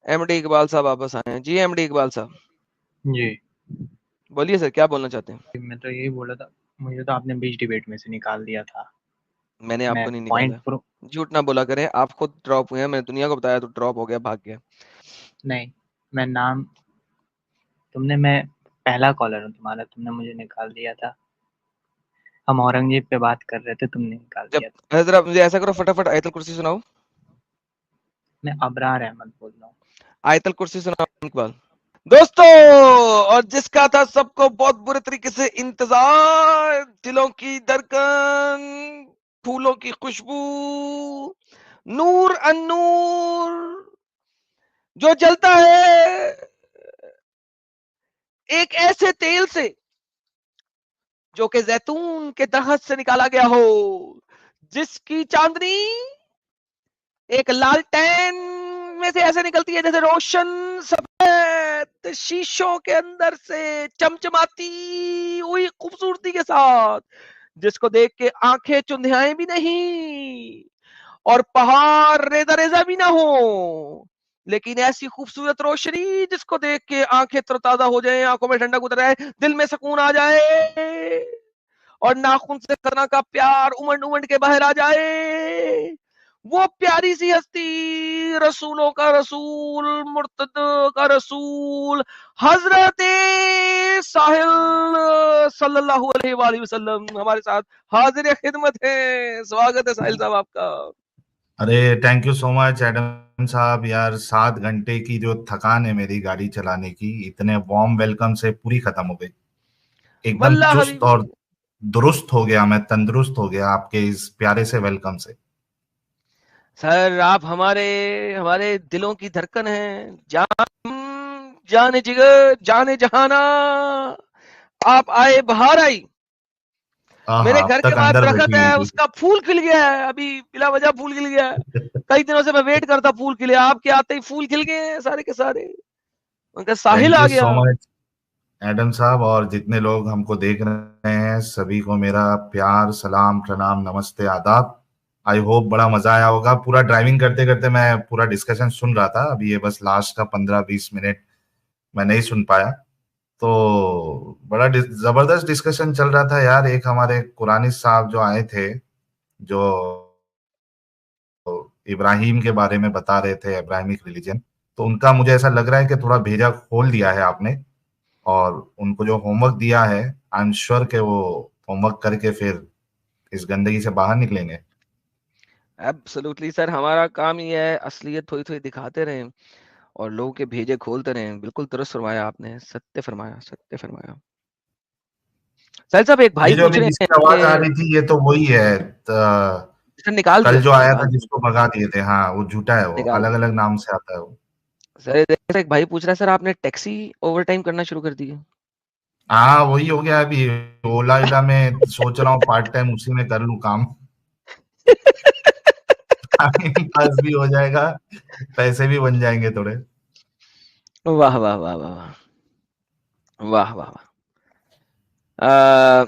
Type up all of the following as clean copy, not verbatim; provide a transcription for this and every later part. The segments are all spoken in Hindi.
एमडी इकबाल साहब वापस आए हैं। जी एमडी इकबाल साहब जी बोलिए सर, क्या बोलना चाहते हैं? मैं तो यही बोला था, मुझे तो आपने बीच डिबेट में से निकाल दिया था। मैंने मैं आपको नहीं पॉइंट निकाला। प्रो झूठ ना बोला करें, आप खुद ड्रॉप हुए हैं, मैंने दुनिया को बताया तो ड्रॉप हो गया, भाग गया। नहीं, मैं नाम मैं पहला कॉलर हूँ तुम्हारा, तुमने मुझे निकाल दिया था। हम औरंगजेब पे बात कर रहे थे, तुमने निकाल जब दिया था। जरा मुझे ऐसा करो, फटाफट आयतल कुर्सी सुनाओ। मैं अबरार अहमद बोल रहा हूँ। आयतल कुर्सी सुनाओ इकबाल। दोस्तों, और जिसका था सबको बहुत बुरे तरीके से इंतजार, दिलों की धड़कन, फूलों की खुशबू, नूर अन्नूर जो जलता है एक ऐसे तेल से जो कि जैतून के दरख्त से निकाला गया हो, जिसकी चांदनी एक लालटेन में से ऐसे निकलती है जैसे रोशन सफेद शीशों के अंदर से चमचमाती हुई खूबसूरती के साथ, जिसको देख के आंखें चुंधियाएं भी नहीं और पहाड़ रेजा रेजा भी ना हो, लेकिन ऐसी खूबसूरत रोशनी जिसको देख के आंखें तरोताजा हो जाए, आंखों में ठंडक उतर आए, दिल में सुकून आ जाए और नाखून से खतना का प्यार उमंड उमंड के बाहर आ जाए। वो प्यारी सी हस्ती, रसूलों का रसूल, मुर्तद का रसूल, हजरत साहिल सल्लल्लाहु अलैहि वसल्लम हमारे साथ हाजिर खिदमत है। स्वागत है साहिल साहब आपका। अरे thank you so much Adam साहब। यार 7 घंटे की जो थकान है मेरी गाड़ी चलाने की, इतने वार्म वेलकम से पूरी खत्म हो गई। एकदम वल्लाह चुस्त हबीबी। और दुरुस्त हो गया, मैं तंदुरुस्त हो गया आपके इस प्यारे से वेलकम से। सर आप हमारे हमारे दिलों की धड़कन है, जान जाने जिगर जाने जहाना, आप आए बहार आई। आहा, मेरे अब घर के तक बाहर अंदर दरख्त बैठी है, हुई उसका फूल खिल गया है, अभी बिला वजह फूल खिल गया है। थी। कई दिनों से मैं वेट करता फूल खिले, आपके आते ही फूल खिल गए हैं सारे के सारे। उनका साहिल थैंक आ यू गया। सो मच एडम साहब, और जितने लोग हमको देख रहे हैं सभी को मेरा प्यार, सलाम, प्रणाम, नमस्ते, आदाब। आई होप बड़ा मजा आया होगा। पूरा ड्राइविंग करते करते मैं पूरा डिस्कशन सुन रहा था, अभी ये बस लास्ट का 15-20 मिनट मैं नहीं सुन पाया। तो बड़ा जबरदस्त डिस्कशन चल रहा था यार। एक हमारे कुरानी साहब जो आए थे, जो इब्राहिम के बारे में बता रहे थे, इब्राहिमिक रिलीजन, तो उनका मुझे ऐसा लग रहा है कि थोड़ा भेजा खोल दिया है आपने, और उनको जो होमवर्क दिया है आई एम श्योर कि वो होमवर्क करके फिर इस गंदगी से बाहर निकलेंगे। एब्सोल्युटली सर, हमारा काम ये है असलियत थोड़ी थोड़ी दिखाते रहें और लोगों के भेजे खोलते रहें। बिल्कुल दुरुस्त फरमाया आपने, सत्य फरमाया, सत्य फरमाया। साहिल साहब, एक ये भाई जो पूछ अभी रहे जिसकी हैं आवाज आ कि रही थी, ये तो वही है। सर निकाल कल दिया, जो आया था निकाल दिया, जिसको भगा दिए थे, हाँ वो झूठा है, वो निकाल अलग दिया। अलग नाम से आता है वो। सर जैसे एक भाई पूछ रहा है, सर आपने टैक्सी ओवर टाइम करना शुरू कर दी है? हाँ वही हो गया अभी। ओला इला में सोच रहा हूँ पार्ट टाइम उसी में कर लूँ काम। टाइम पास भी हो जाएगा, पैसे भी बन जाएंगे थोड़े। वाह वाह वाह वाह वाह वाह वाह वाह। अ,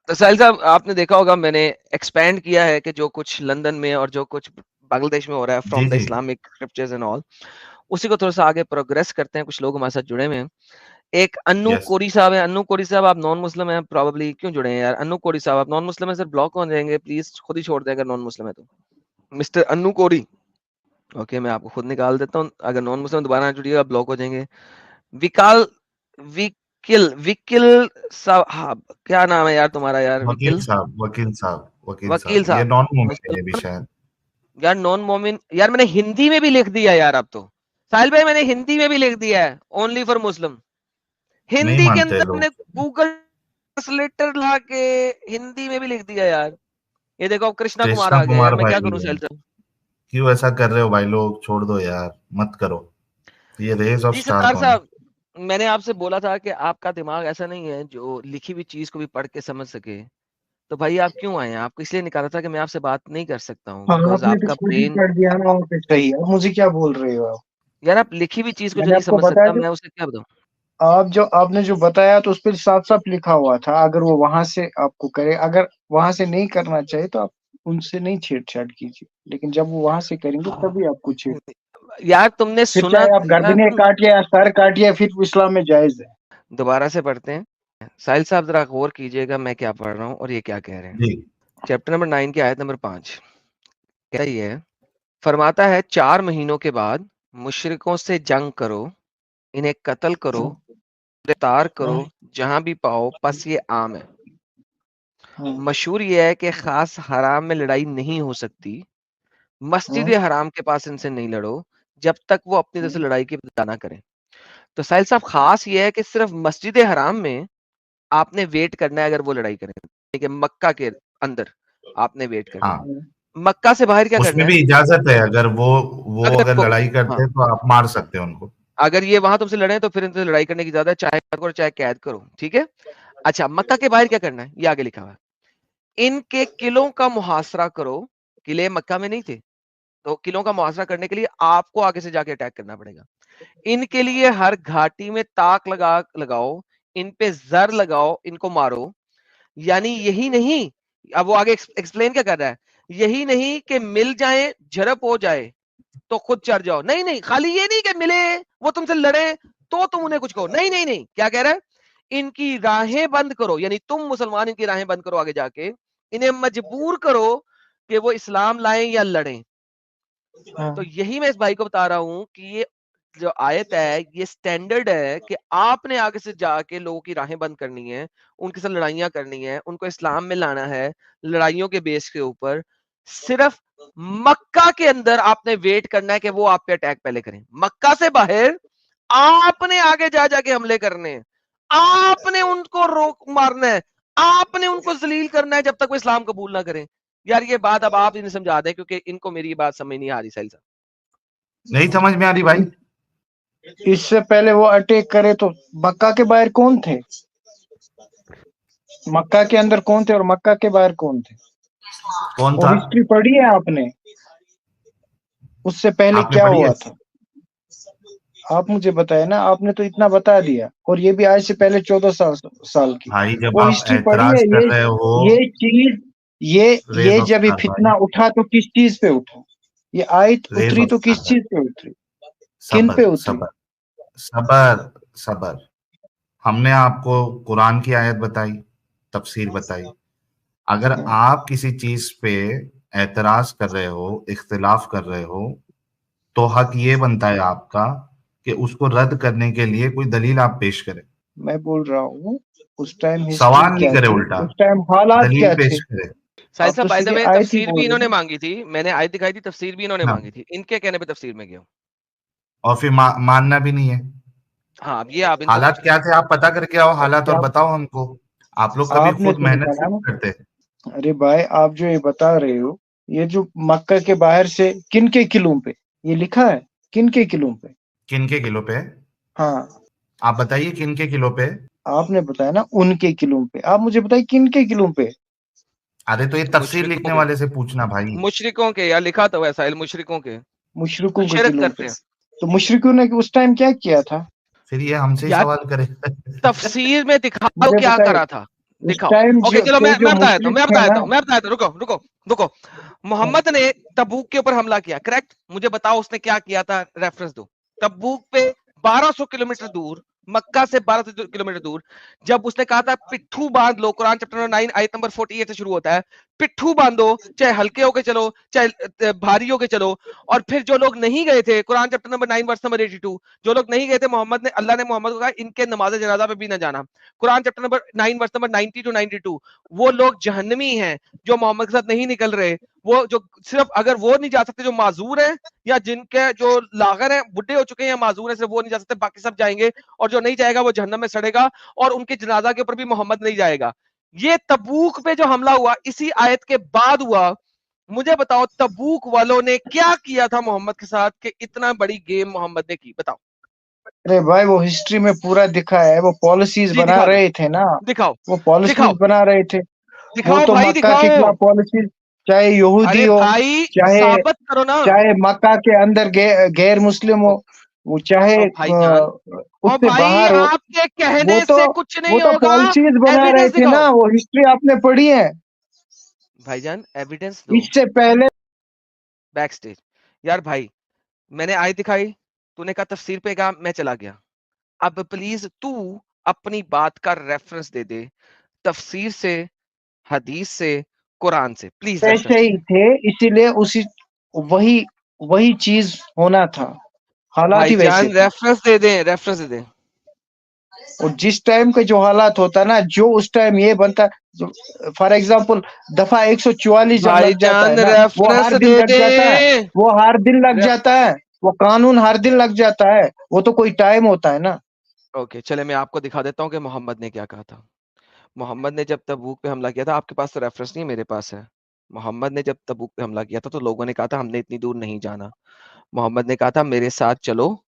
तो साहिल साहब, आपने देखा होगा मैंने एक्सपैंड किया है कि जो कुछ लंदन में और जो कुछ बांग्लादेश में हो रहा है G from the G. Islamic scriptures and all, उसी को थोड़ा सा आगे प्रोग्रेस करते हैं। कुछ लोग हमारे साथ जुड़े हुए हैं। एक अन्नू यस। कोरी साहब है। अन्नू कोरी साहब, आप नॉन मुस्लिम हैं प्रोबेबली, क्यों जुड़े हैं यार? अन्नू कोरी साहब, आप नॉन मुस्लिम है सर, ब्लॉक हो जाएंगे प्लीज, खुद ही छोड़ दें अगर नॉन मुस्लिम है तो। मिस्टर अन्नू कोरी, ओके मैं आपको खुद निकाल देता हूँ, अगर नॉन मुस्लिम दोबारा ना जुड़िएगा ब्लॉक हो जाएंगे। विकाल विकिल विकिल साहब, क्या नाम है यार तुम्हारा यार? वकील विकिल साहब, वकील साहब, वकील वकील साहब, ये साहब, नॉन मूवमेंट है ये भी मुसलमान शायद। यार, नॉन मोमिन यार, मैंने हिंदी में भी लिख दिया यार अब तो। साहिल भाई मैंने हिंदी में भी लिख दिया है, ओनली फॉर मुस्लिम। नहीं हिंदी के मानते अंदर लोग। मैंने गूगल ट्रांसलेटर ला के हिंदी में भी लिख दिया यार। ये देखो अब कृष्णा कुमार कृष्णा आ गया यार, कुमार मैं भाई क्या भी करूं है। साहिल साहब? क्यों ऐसा कर रहे हो भाई लोग? छोड़ दो यार, मत करो। ये रेज ऑफ जी स्टार सत्तार कौन है? साहब, मैंने आपसे बोला था कि आपका दिमाग ऐसा नहीं है जो लिखी हुई चीज को भी पढ़ के समझ सके। तो भाई आप क्यों आए हैं? आपको इसलिए निकाला था कि मैं आपसे बात नहीं कर सकता हूँ, हाँ, बिकॉज आपने तो आपका खुद ही ब्रेन। कर दिया ना, और फिर सही है। मुझे क्या बोल रहे हो आप? यार आप लिखी हुई चीज को जो मैंने नहीं आपको समझ बताया सकता, जो मैं उसे क्या बताऊं? आपने जो बताया तो उस पर साफ साफ लिखा हुआ था। अगर वो वहां से आपको करे, अगर वहां से नहीं करना चाहिए तो आप उनसे नहीं छेड़छाड़ कीजिए, लेकिन जब वो वहां से करेंगे हाँ, तभी आपको छेड़। यार तुमने फिर सुना चाहे आप गर्दनें काटिए या सर काटिए, फिर इस्लाम में जायज है। दोबारा से पढ़ते हैं। साहिल साहब जरा गौर कीजिएगा मैं क्या पढ़ रहा हूँ और ये क्या कह रहे हैं। जी चैप्टर नंबर 9 की आयत नंबर 5 कहता ही है, फरमाता है 4 महीनों के बाद मुशरिकों से जंग करो, इन्हें कत्ल करो, गिरफ्तार करो जहां भी पाओ, बस ये आम है। मशहूर ये है कि खास हराम में लड़ाई नहीं हो सकती, मस्जिद हराम के पास इनसे नहीं लड़ो जब तक वो अपनी तरफ से लड़ाई की इब्तिदा ना करें। तो साहिल साहब खास ये है कि सिर्फ मस्जिद हराम में आपने वेट करना है अगर वो लड़ाई करें, ठीक है, मक्का के अंदर आपने वेट करना हाँ, है, मक्का से बाहर क्या करना उसमें है। भी इजाजत है, अगर वो अगर वो लड़ाई करते हाँ, हैं तो आप मार सकते हैं उनको। अगर ये वहां तुमसे लड़े तो फिर इनसे लड़ाई करने की इजाजत है, चाहे करो चाहे कैद करो, ठीक है। अच्छा, मक्का के बाहर क्या करना है, ये आगे लिखा हुआ है, इनके किलों का मुहासरा करो। किले मक्का में नहीं थे, तो किलों का मुहासरा करने के लिए आपको आगे से जाके अटैक करना पड़ेगा। इनके लिए हर घाटी में ताक लगाओ, इन पे जर लगाओ, इनको मारो। यानी यही नहीं, अब वो आगे एक्सप्लेन क्या कर रहा है, यही नहीं कि मिल जाए, झड़प हो जाए तो खुद चढ़ जाओ, नहीं नहीं, खाली ये नहीं कि मिले वो तुमसे लड़े तो तुम उन्हें कुछ कहो, नहीं नहीं नहीं, क्या कह रहा है, इनकी राहें बंद करो, यानी तुम मुसलमान इनकी राहें बंद करो, आगे जाके इन्हें मजबूर करो कि वो इस्लाम लाएं या लड़ें। तो यही मैं इस भाई को बता रहा हूं कि ये जो आयत है ये स्टैंडर्ड है कि आपने आगे से जाके लोगों की राहें बंद करनी है, उनके साथ लड़ाइयां करनी है, उनको इस्लाम में लाना है लड़ाइयों के बेस के ऊपर। सिर्फ मक्का के अंदर आपने वेट करना है कि वो आप पे अटैक पहले करें, मक्का से बाहर आपने आगे जा जाके हमले करने हैं, आपने उनको रोक मारना है, आपने उनको जलील करना है जब तक वो इस्लाम कबूल ना करें। यार ये बात अब आप इन्हें समझा दें क्योंकि इनको मेरी बात समझ नहीं आ रही। साहिल साहब नहीं समझ में आ रही भाई? इससे पहले वो अटैक करे तो मक्का के बाहर कौन थे, मक्का के अंदर कौन थे और मक्का के बाहर कौन थे? कौन वो था? हिस्ट्री पढ़ी है आपने? उससे पहले आपने क्या पढ़ी है? हुआ था आप मुझे बताए ना, आपने तो इतना बता दिया, और ये भी आज से पहले 14 साल की। भाई जब वो आप हिस्ट्री पढ़ी है। एतराज कर रहे हो, ये चीज रे ये जब ये बख्तार फितना भाई, उठा तो किस चीज पे उठा, ये आयत रे उतरी तो बख्तार किस भाई, चीज पे उतरी, किन सबर पे उतरी? सबर सबर सबर। हमने आपको कुरान की आयत बताई, तफसीर बताई। अगर आप किसी चीज पे एतराज कर रहे हो, इख्तिलाफ कर रहे हो, तो हक ये बनता है आपका कि उसको रद्द करने के लिए कोई दलील आप पेश करें। मैं बोल रहा हूँ उस टाइम हिस्ट्री सवाल नहीं क्या करे, थी, उल्टा उस टाइम हालात दलील क्या थे? पेश करे। साहिल आप साहब तो बाय द सीधे वे आयत ही तफसीर भी बोल इन्होंने रहे मांगी थी, मैंने आयत दिखाई थी, तफसीर भी इन्होंने हाँ, मांगी थी, इनके कहने पे तफसीर में गया हूं। और फिर मानना भी नहीं है। हाँ, अब ये आप इनको हालात पूछिए। क्या थे, आप पता करके आओ हालात और क्या बताओ हमको। आप लोग कभी आपने खुद तो मेहनत निकाला क्यों ना? नहीं करते? अरे भाई, आप जो ये बता रहे हो, ये जो मक्का के बाहर से किन के किलों पे ये लिखा है, किन के किलों पे? किन के किलो पे? हाँ, आप बताइए किन के किलो पे? आपने बताया ना उनके किलों पे, आप मुझे बताइए किन के किलों पे? अरे तो ये तफसीर मुशरिकों लिखने के, वाले से पूछना भाई। मुशरिकों के, यार लिखा तो है साहिल, मुशरिकों के, मुशरिकों के शिरक किलों पे। करते हैं। तो मुशरिकों ने उस टाइम क्या किया था? फिर ये हमसे ही यार सवाल करे। तफसीर में दिखाओ मुझे क्या बताइए, करा था, उस दिखाओ। टाइम ओके चलो के जो मैं बता देता हूँ, मुशरिक थे ना, रुको रुको रुको। मोहम्मद ने तबूक के ऊपर हमला किया, करेक्ट, मुझे बताओ उसने क्या किया था, रेफरेंस दो। तबूक पे 1200 किलोमीटर दूर, मक्का से 1200 किलोमीटर दूर, जब उसने कहा था पिट्ठू बांध लो, कुरान चैप्टर नंबर 9 आयत नंबर 48 से शुरू होता है, पिट्ठू बांधो, चाहे हल्के होके चलो चाहे भारी होके चलो। और फिर जो लोग नहीं गए थे, Quran chapter number 9 verse number 82, जो लोग नहीं गए थे, मोहम्मद ने, अल्लाह ने मोहम्मद को कहा इनके नमाज जनाजा पे भी ना जाना। Quran chapter number 9 verse number 90 to 92, वो लोग जहन्नमी हैं जो मोहम्मद के साथ नहीं निकल रहे, वो जो सिर्फ अगर वो नहीं जा सकते जो माजूर है, या जिनके जो लागर है, बुढ़े हो चुके हैं या माजूर है, सिर्फ वो नहीं जा सकते, बाकी सब जाएंगे, और जो नहीं जाएगा वो जहन्नम में सड़ेगा, और उनके जनाजा के ऊपर भी मोहम्मद नहीं जाएगा। ये तबूक पे जो हमला हुआ इसी आयत के बाद हुआ। मुझे बताओ तबूक वालों ने क्या किया था मोहम्मद के साथ कि इतना बड़ी गेम मोहम्मद ने की, बताओ। अरे भाई वो हिस्ट्री में पूरा दिखा है, वो पॉलिसीज जी बना दिखा दो, रहे थे ना, दिखाओ वो पॉलिसीज दिखाओ बना रहे थे। वो दिखाओ तो भाई मक्का के दिखाओ। खिलाफ पॉलिसीज, चाहे यहूदी अरे हो, भाई चाहे साबित करो ना। चाहे मक्का के अंदर गैर मुस्लिम हो, वो चाहे और भाईजान, और उससे भाई बाहर हो, आपके वो कहने तो से कुछ वो नहीं तो होगा, पॉलिसीज बना रहे एविडेंस थे दिखाओ। ना, वो हिस्ट्री आपने पढ़ी है। भाईजान एविडेंस दो, इससे पहले बैक स्टेज। यार भाई मैंने आयत दिखाई, तूने कहा तफसीर पे कहा, मैं चला गया। अब प्लीज तू अपनी बात का रेफरेंस दे दे, तफसीर से, हदीस से, कुरान से, प्लीज ऐसे रेफरेंस। ही थे, इसीलिए उसी वही वही चीज होना था, हालात ही वैसे भाईजान थे। रेफरेंस दे दें, रेफरेंस दे दें। और जिस टाइम के जो हालात होता ना, जो उस टाइम ये बनता, फॉर एग्जाम्पल दफा 144 जब लग जाता है भाईजान ना, वो रेफरेंस हर दिन दे लग जाता है, दें। वो हर दिन लग रेफ- जाता है, वो कानून हर दिन लग जाता है, वो तो कोई टाइम होता है ना। ओके, चले मैं आपको दिखा देता हूँ कि मोहम्मद ने क्या कहा था। मोहम्मद ने जब तबूक पे हमला किया था, आपके पास तो रेफरेंस नहीं, मेरे पास है। मोहम्मद ने जब तबूक पे हमला किया था तो लोगों ने कहा था हमने इतनी दूर नहीं जाना। मोहम्मद ने कहा था मेरे साथ चलो।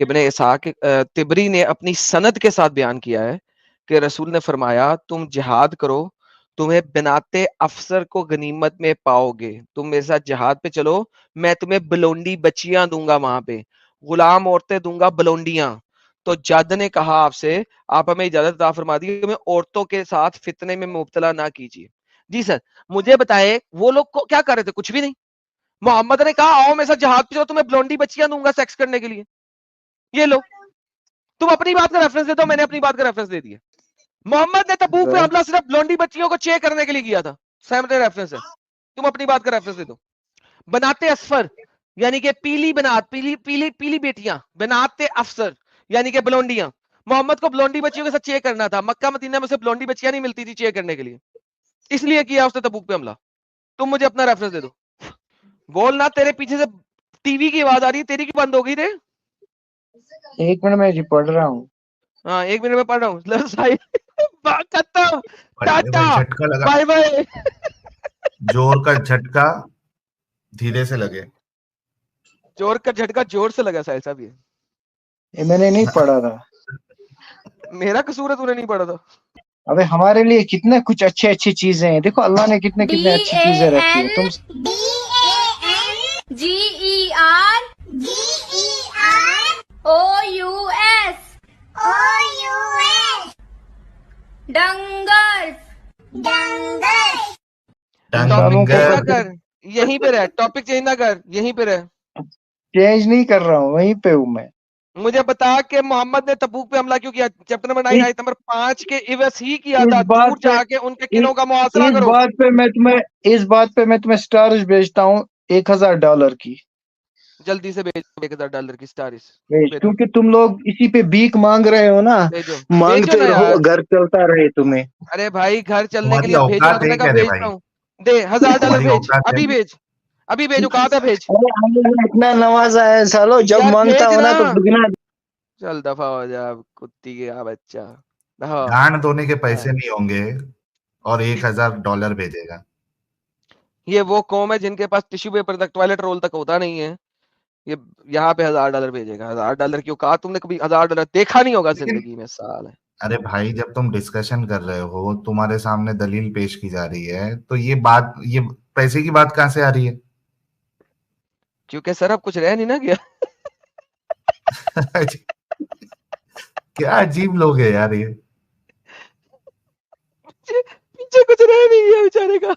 इब्ने इसहाक तिबरी ने अपनी सनद के साथ बयान किया है कि रसूल ने फरमाया तुम जिहाद करो, तुम्हें बिनाते अफसर को गनीमत में पाओगे, तुम मेरे साथ जिहाद पे चलो, मैं तुम्हें बलोंडी बच्चियां दूंगा, वहां पे गुलाम औरतें दूंगा, बलोंडियां। तो जद ने कहा आपसे, आप हमें इजाजत अता फरमा दी, हमें औरतों के साथ फितने में मुब्तला ना कीजिए। जी सर, मुझे बताए वो लोग को क्या कर रहे थे? कुछ भी नहीं। मोहम्मद ने कहा आओ मेरे साथ जहाज पे, तुम्हें ब्लोंडी बच्चियां दूंगा सेक्स करने के लिए। ये लो, तुम अपनी बात का रेफरेंस दे दो, मैंने अपनी बात का रेफरेंस दे दिया। मोहम्मद ने तबूक पे हमला सिर्फ ब्लोंडी बच्चियों को चेक करने के लिए किया था, सहमत रेफरेंस है, तुम अपनी बात का रेफरेंस दे दो। बनाते असफर यानी कि पीली बनात, पीली पीली पीली बेटियां, बनाते अफसर यानी कि ब्लोंडियां। मोहम्मद को ब्लोंडी बच्चियों के साथ चेक करना था, मक्का मदीना में उसे ब्लोंडी बच्चियां नहीं मिलती थी चेक करने के लिए, इसलिए किया उसने तबूक पे हमला। तुम मुझे अपना रेफरेंस दे दो। बोल ना, तेरे पीछे से टीवी की आवाज आ रही है, तेरी की बंद हो गई रे। 1 मिनट में जी पढ़ रहा हूँ। हाँ 1 मिनट में पढ़ रहा हूँ। खत्म, भाई टाटा, झटका लगा, बाय बाय। जोर का झटका धीरे से लगे। जोर का झटका जोर से लगा साहिल साहब, ये मैंने नहीं पढ़ा था। मेरा कसूर है, तूने नहीं पढ़ा था। अबे हमारे लिए कितने कुछ अच्छी अच्छी चीजें हैं, देखो अल्लाह ने कितने कितने अच्छी चीजें रखी है। तुम डंगर टॉपिक चेंज ना डंगर कर, यहीं पे रह, टॉपिक चेंज ना कर, यहीं पे रह। चेंज नहीं कर रहा हूँ, वहीं पे हूँ मैं। मुझे बता कि मोहम्मद ने तबूक पे हमला क्यों किया? चैप्टर नंबर 9 आयत नंबर 5 के इवस ही किया इस था, बात दूर पे जाके उनके किलों का मुआसरा इस करो। बात पे मैं तुम्हें स्टार्स भेजता हूँ, $1000 की जल्दी से भेज, $1000 की स्टारिस भेज, भेजो, क्योंकि तुम लोग इसी पे भीख मांग रहे हो ना, भेजो, भेजो मांगते ना रहो, यार। घर चलता रहे तुम्हें। अरे भाई घर चलने के तुम्हारी लिए भेजो ना, औकात है तुमने कहा क्या रे भेजता भाई? हूँ। दे $1000 तुम्हारी भेज, औकात है? अभी भेज, अभी भेजो, कहाँ था भेज? अरे अल्लाह ने इतना नवाजा है सालो, जब यार मांगता भेज हो ना, ना तो दुगना। चल दफा हो जा कुत्ती के बच्चा, दफा। गांड धोने के पैसे हाँ। नहीं होंगे और $1000 भेजेगा। ये वो कौम है जिनके पास टिश्यू पेपर तक, टॉयलेट रोल तक होता नहीं है। ये यहाँ पे $1000 भेजेगा। $1000 क्यों कहा? तुमने कभी $1000 देखा नहीं होगा लेकिन जिंदगी में, साल है। अरे भाई, जब तुम डिस्कशन कर रहे हो, तुम्हारे सामने दलील पेश की जा रही है, तो ये पैसे की बात कहाँ से आ रही है? क्योंकि सर अब कुछ रह नहीं ना गया। क्या अजीब लोग है यार ये। पीछे कुछ रह नहीं गया बेचारे का।